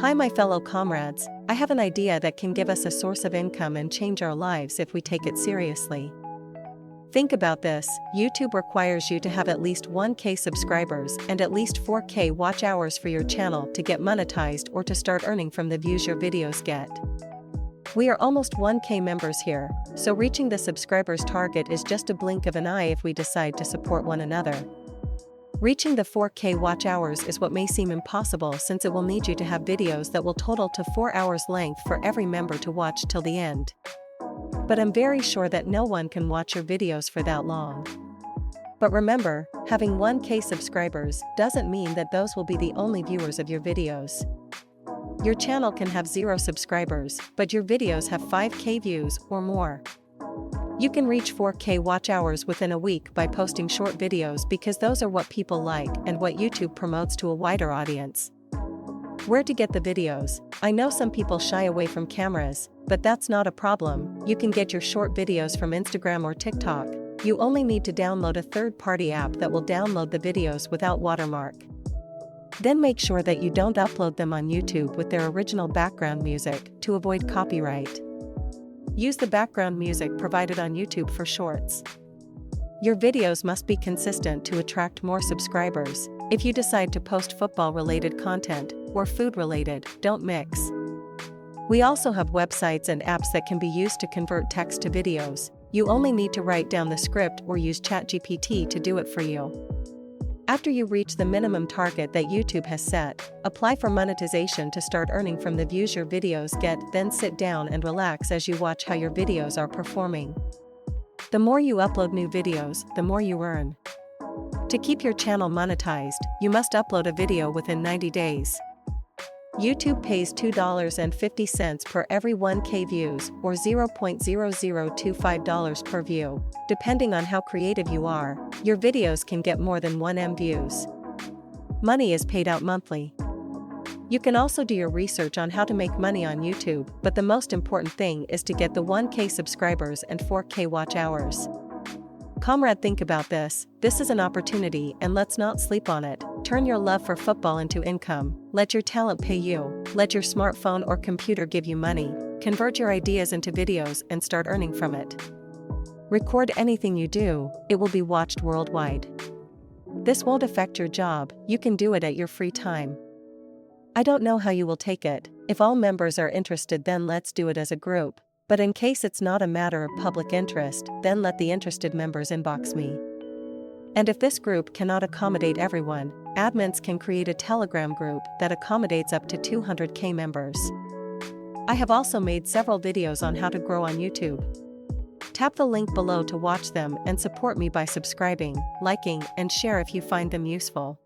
Hi my fellow comrades, I have an idea that can give us a source of income and change our lives if we take it seriously. Think about this, YouTube requires you to have at least 1K subscribers and at least 4K watch hours for your channel to get monetized or to start earning from the views your videos get. We are almost 1K members here, so reaching the subscribers target is just a blink of an eye if we decide to support one another. Reaching the 4K watch hours is what may seem impossible since it will need you to have videos that will total to 4 hours length for every member to watch till the end. But I'm very sure that no one can watch your videos for that long. But remember, having 1K subscribers doesn't mean that those will be the only viewers of your videos. Your channel can have 0 subscribers, but your videos have 5K views or more. You can reach 4K watch hours within a week by posting short videos because those are what people like and what YouTube promotes to a wider audience. Where to get the videos? I know some people shy away from cameras, but that's not a problem. You can get your short videos from Instagram or TikTok. You only need to download a third-party app that will download the videos without watermark. Then make sure that you don't upload them on YouTube with their original background music to avoid copyright. Use the background music provided on YouTube for shorts. Your videos must be consistent to attract more subscribers. If you decide to post football-related content or food-related, don't mix. We also have websites and apps that can be used to convert text to videos. You only need to write down the script or use ChatGPT to do it for you. After you reach the minimum target that YouTube has set, apply for monetization to start earning from the views your videos get, then sit down and relax as you watch how your videos are performing. The more you upload new videos, the more you earn. To keep your channel monetized, you must upload a video within 90 days. YouTube pays $2.50 per every 1K views or $0.0025 per view. Depending on how creative you are, your videos can get more than 1M views. Money is paid out monthly. You can also do your research on how to make money on YouTube, but the most important thing is to get the 1K subscribers and 4K watch hours. Comrade, think about this. This is an opportunity and let's not sleep on it. Turn your love for football into income. Let your talent pay you. Let your smartphone or computer give you money. Convert your ideas into videos and start earning from it. Record anything you do, it will be watched worldwide. This won't affect your job, you can do it at your free time. I don't know how you will take it. If all members are interested, then let's do it as a group. But in case it's not a matter of public interest, then let the interested members inbox me. And if this group cannot accommodate everyone, admins can create a Telegram group that accommodates up to 200K members. I have also made several videos on how to grow on YouTube. Tap the link below to watch them and support me by subscribing, liking, and share if you find them useful.